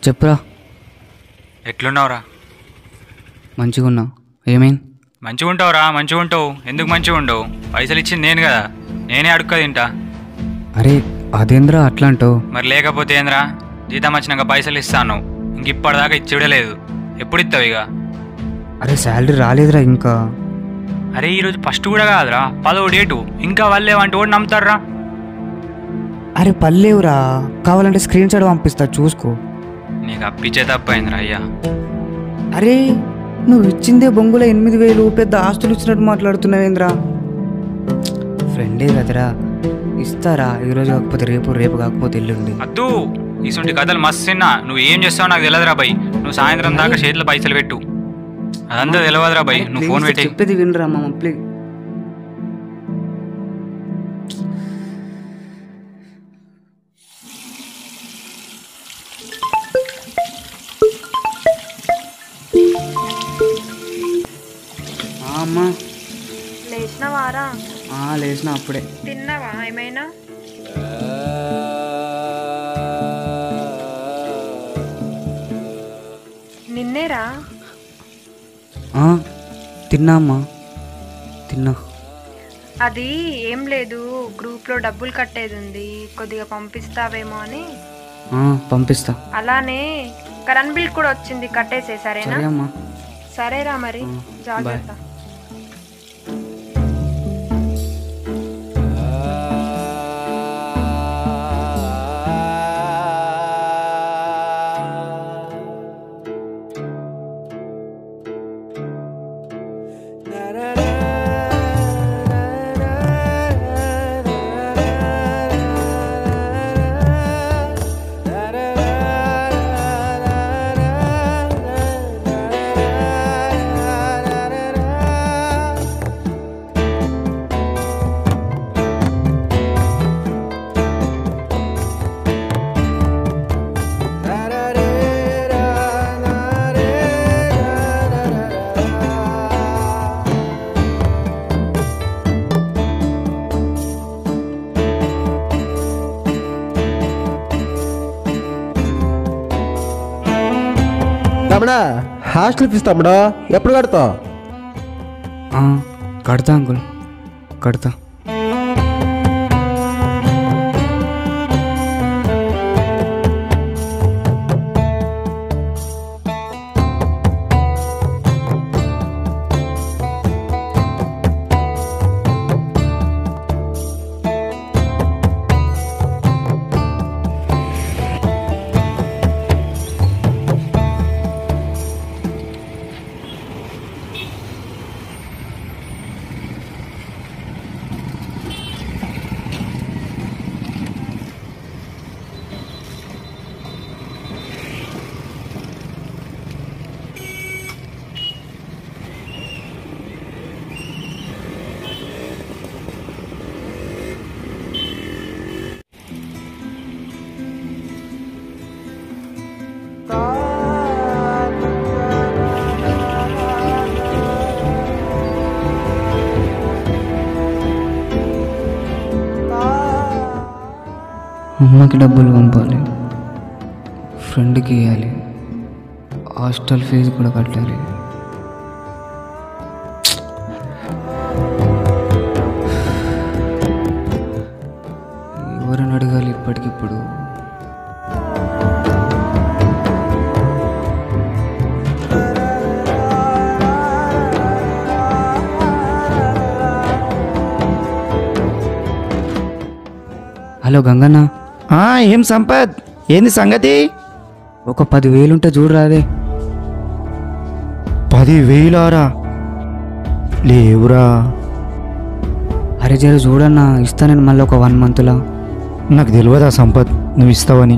చెప్పురా. ఎట్లున్నావురా? మంచిగా ఉన్నా. ఏమైంది? మంచిగా ఉంటావురా, మంచిగా ఉంటావు. ఎందుకు మంచిగా ఉండవు? పైసలు ఇచ్చింది నేను కదా, నేనే అడుక్క తింటా. అరే అదేంద్రా అట్లా అంటావు? మరి లేకపోతే ఏంద్రా? జీతం వచ్చినాక పైసలు ఇస్తాను, ఇంక ఇప్పటిదాకా ఇచ్చిడలేదు. ఎప్పుడు ఇస్తావు ఇక? అరే శాలరీ రాలేదురా ఇంకా. అరే ఈరోజు ఫస్ట్ కూడా కాదురా, 10వ డేటు. ఇంకా వాళ్ళేమంటే కూడా నమ్ముతారా? అరే పర్లేవురా, కావాలంటే స్క్రీన్ షాట్ పంపిస్తా చూసుకో. నీకు అప్పిచ్చే తప్పైందిరా అయ్యా. అరే నువ్వు ఇచ్చిందే బొంగుల 8,000, పెద్ద ఆస్తులు ఇచ్చినట్టు మాట్లాడుతున్నావేంద్రా? ఫ్రెండే కదరా, ఇస్తారా. ఈరోజు కాకపోతే రేపు, రేపు కాకపోతే ఎల్లుండి. అద్దు, ఇసుంటి కథలు మస్తు తిన్నా. నువ్వు ఏం చేస్తావు నాకు తెలియదురా బై. నువ్వు సాయంత్రం దాకా చేతిలో పైసలు పెట్టు. అదంతా తెలియదురా బై, నువ్వు ఫోన్ పెట్టి. చెప్పేది వినరా మామ ప్లీజ్. అమ్మా లేచినవారా? లేచిన అప్పుడే. తిన్నావా ఏమైనా? నిన్నేరా? తిన్నా అమ్మా, తిన్నా. అది ఏం లేదు, గ్రూప్లో డబ్బులు కట్టేది ఉంది, కొద్దిగా పంపిస్తావేమో అని. పంపిస్తా. అలానే కరెంట్ బిల్ కూడా వచ్చింది, కట్టేసే. సరేనా? అమ్మా సరేరా, మరి జాగ్రత్త. తమ్ముడా హాస్టల్ ఫీజు తమ్ముడా ఎప్పుడు కడతావు? కడతా అంకుల్, కడతా. అమ్మకి డబ్బులు పంపాలి, ఫ్రెండ్కి ఇవ్వాలి, హాస్టల్ ఫీజు కూడా కట్టాలి. ఎవరిని అడగాలి ఇప్పటికిప్పుడు? హలో గంగన్న. ఏం సంపత్, ఏంది సంగతి? ఒక 10,000 ఉంటే చూడరాదే. 10,000 లేవురా. అరే జర చూడన్నా, ఇస్తా నేను మళ్ళీ ఒక 1 మంత్లో. నాకు తెలియదా సంపత్ నువ్వు ఇస్తావని?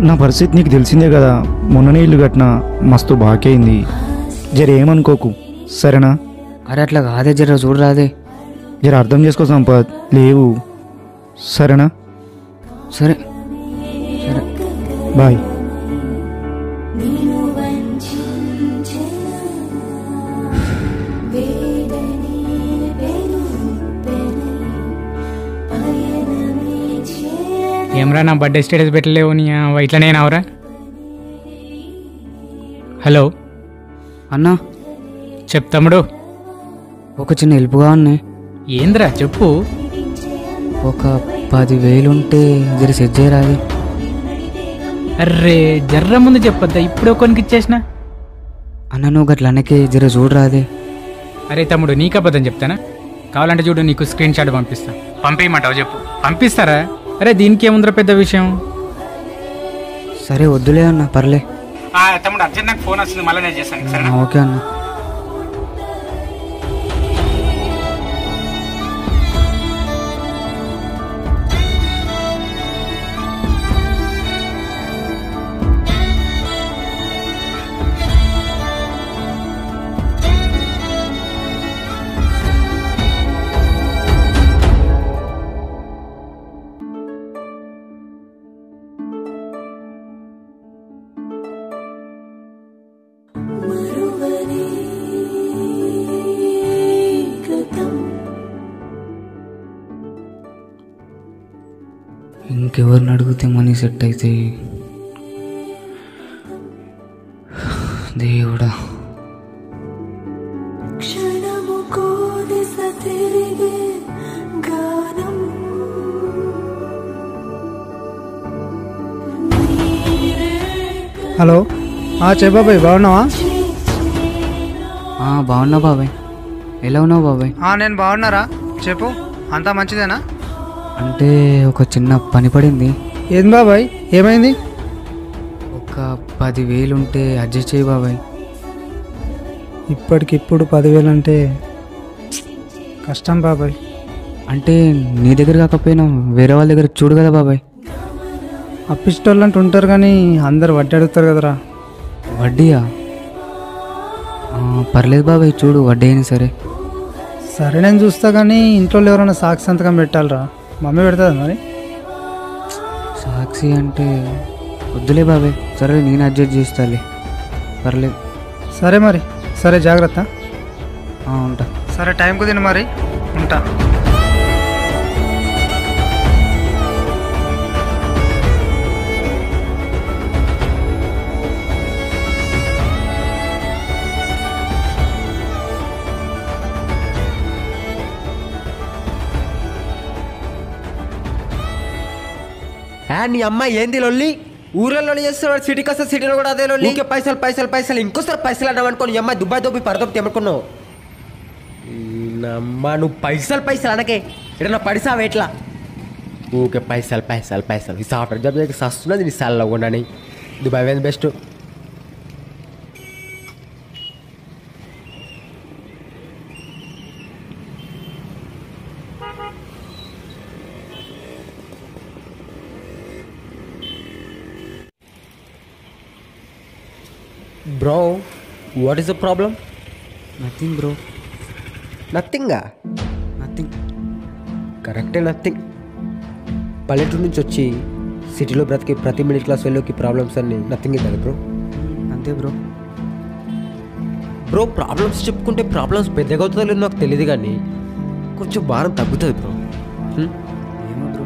నా పరిస్థితి నీకు తెలిసిందే కదా, మొన్ననే ఇల్లు కట్టినా, మస్తు బాకైంది. జర ఏమనుకోకు సరేనా? అరే అట్లా కాదే, జర చూడరాదే. జర అర్థం చేసుకో సంపత్, లేవు సరేనా? సరే సరే బాయ్. ఏమరా నా బర్త్డే స్టేటస్ పెట్టలేవు నీ ఇట్లనేనావురా? హలో అన్నా చెప్తాముడు. ఒక చిన్న హెల్ప్గా ఉన్నాయి. ఏంద్రా చెప్పు. ఒక 10,000 ఉంటే జర సెట్ చేయరాది. అర్రే జర్ర ముందు చెప్పొద్దా, ఇప్పుడు కొనికి ఇచ్చేసిన. అన్న నువ్వు గట్ల అన్నకే జర చూడరాదే. అరే తమ్ముడు నీకు అబద్ధం చెప్తానా? కావాలంటే చూడు, నీకు స్క్రీన్ షాట్ పంపిస్తా. పంపించమంటావు చెప్పు. పంపిస్తారా? అరే దీనికి ఏముందిరా పెద్ద విషయం. సరే వద్దులే అన్న, పర్లే. తమ్ముడు అర్జెంట్ నాకు ఫోన్ వస్తుంది, మళ్ళీ నేను చేస్తాను సరే. ఓకే అన్న. ఇంకెవరిని అడిగితే మనీ సెట్ అయితే దేవుడా. హలో బాబాయ్ బాగున్నావా? బాగున్నా బాబాయ్. ఎలా ఉన్నావు బాబాయ్? నేను బాగున్నారా? చెప్పు, అంతా మంచిదేనా? అంటే ఒక చిన్న పని పడింది. ఏం బాబాయ్, ఏమైంది? ఒక 10,000 ఉంటే అడ్జస్ట్ చేయి బాబాయ్. ఇప్పటికిప్పుడు 10,000 అంటే కష్టం బాబాయ్. అంటే నీ దగ్గర కాకపోయినా వేరే వాళ్ళ దగ్గర చూడు కదా బాబాయ్. అప్పిస్టోళ్ళు అంటూ ఉంటారు కానీ అందరు వడ్డీ అడుగుతారు కదరా. వడ్డీయా? పర్లేదు బాబాయ్, చూడు వడ్డీ అయినా సరే. సరే నేను చూస్తా కానీ ఇంట్లో ఎవరైనా సాక్షి సంతకం పెట్టాలరా. మమ్మీ పెడతా మరి. సాక్షి అంటే వద్దులే బాబాయ్. సరే నేను అడ్జస్ట్ చేస్తాలే, పర్లేదు. సరే మరి, సరే జాగ్రత్త. ఉంటా. సరే టైంకు తిను మరి, ఉంటా. నీ అమ్మాయి ఏంది లొల్లి? ఊర్లలో చేస్తున్నాడు, సిటీకి వస్తే సిటీలో కూడా అదే లొల్లి. ఇంకే పైసలు పైసలు పైసలు, ఇంకోసారి పైసలు అన్నావు అనుకో, నీ అమ్మాయి దుబాయ్ దొబ్బి పరదొబ్బి తెమ్మనుకున్నావు. అమ్మా నువ్వు పైసలు పైసలు అనకే, ఎడన్నా పడిసావు ఎట్లా? ఊకే పైసలు పైసలు పైసలు. ఈ సాఫ్ట్వేర్ జాబ్ దగ్గర సస్తున్నది నీ సాల్లో ఉండని. దుబాయ్ వేంది best. Bro what is the problem? Nothing bro. నథింగా? నథింగ్. కరెక్టే, నథింగ్. పల్లెటూరు నుంచి వచ్చి సిటీలో బ్రతికి ప్రతి మిడిల్ క్లాస్ వెళ్ళకి ప్రాబ్లమ్స్ అన్నీ నథింగ్ కదా బ్రో. అంతే బ్రో. బ్రో ప్రాబ్లమ్స్ చెప్పుకుంటే ప్రాబ్లమ్స్ పెద్దగా అవుతుందో లేదో నాకు తెలియదు కానీ కొంచెం భారం తగ్గుతుంది బ్రో. ఏమో బ్రో.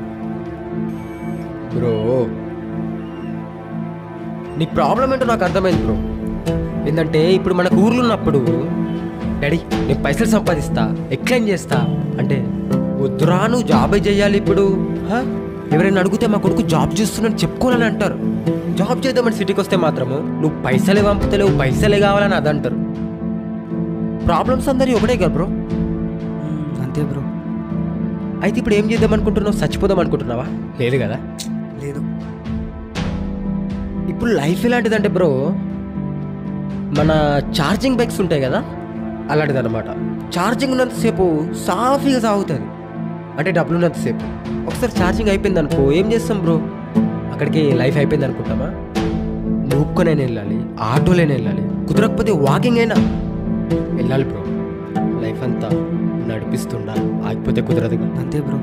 బ్రో నీ ప్రాబ్లం ఏంటో నాకు అర్థమైంది బ్రో. ఏంటంటే ఇప్పుడు మనకు ఊర్లో ఉన్నప్పుడు డాడీ నేను పైసలు సంపాదిస్తా, ఎక్స్ప్లెయిన్ చేస్తా అంటే వద్దురా నువ్వు జాబే చేయాలి. ఇప్పుడు ఎవరైనా అడిగితే మా కొడుకు జాబ్ చేస్తున్నాను చెప్పుకోవాలని అంటారు. జాబ్ చేద్దామని సిటీకి వస్తే మాత్రము నువ్వు పైసలే పంపుతలేవు, పైసలే కావాలని అదంటారు. ప్రాబ్లమ్స్ అందరి ఒకటే కదా బ్రో. అంతే బ్రో. అయితే ఇప్పుడు ఏం చేద్దాం అనుకుంటున్నావు? చచ్చిపోదాం అనుకుంటున్నావా? లేదు కదా. లేదు. ఇప్పుడు లైఫ్ ఎలాంటిదంటే బ్రో, మన ఛార్జింగ్ బైక్స్ ఉంటాయి కదా, అలాంటిది అనమాట. ఛార్జింగ్ ఉన్నంతసేపు సాఫీగా సాగుతుంది, అంటే డబ్బులు ఉన్నంతసేపు. ఒకసారి ఛార్జింగ్ అయిపోయింది అనుకో, ఏం చేస్తాం బ్రో? అక్కడికి లైఫ్ అయిపోయింది అనుకుంటామా? నూక్కొనైనా వెళ్ళాలి, ఆటోలైనా వెళ్ళాలి, కుదరకపోతే వాకింగ్ అయినా వెళ్ళాలి బ్రో. లైఫ్ అంతా నడిపిస్తుండా, ఆగిపోతే కుదరదుగా. అంతే బ్రో.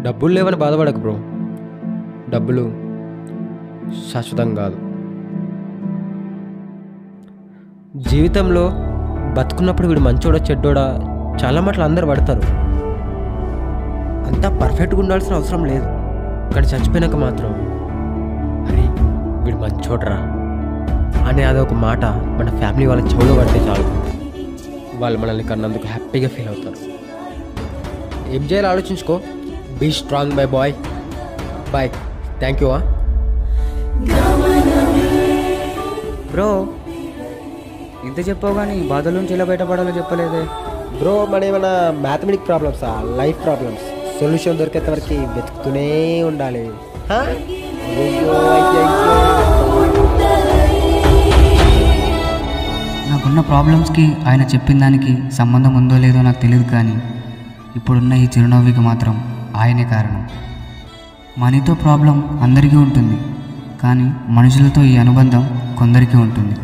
డబ్బులు లేవని బాధపడకు బ్రో, డబ్బులు శాశ్వతం కాదు. జీవితంలో బతుకున్నప్పుడు వీడు మంచోడా చెడ్డోడా చాలా మాటలు అందరు పడతారు. అంతా పర్ఫెక్ట్గా ఉండాల్సిన అవసరం లేదు. కానీ చచ్చిపోయినాక మాత్రం అరే వీడు మంచోడ్రా అనే అదొక మాట మన ఫ్యామిలీ వాళ్ళ చెవులో పడితే చాలు, వాళ్ళు మనల్ని కన్నందుకు హ్యాపీగా ఫీల్ అవుతారు. ఏం చేయాలో ఆలోచించుకో. Be strong my boy. Boy. Thank you. Bro ఇంత చెప్పావు కానీ బాధల నుంచి ఎలా బయటపడాలో చెప్పలేదే. బ్రో మన ఏమైనా మ్యాథమెటిక్ ప్రాబ్లమ్సా, లైఫ్ ప్రాబ్లమ్స్, సొల్యూషన్ దొరికేంత వరకు వెతుకుతూనే ఉండాలి. నాకున్న ప్రాబ్లమ్స్కి ఆయన చెప్పిన దానికి సంబంధం ఉందో లేదో నాకు తెలియదు, కానీ ఇప్పుడున్న ఈ చిరునవ్వుకి మాత్రం ఆయనే కారణం. మనీతో ప్రాబ్లం అందరికీ ఉంటుంది, కానీ మనుషులతో ఈ అనుబంధం కొందరికీ ఉంటుంది.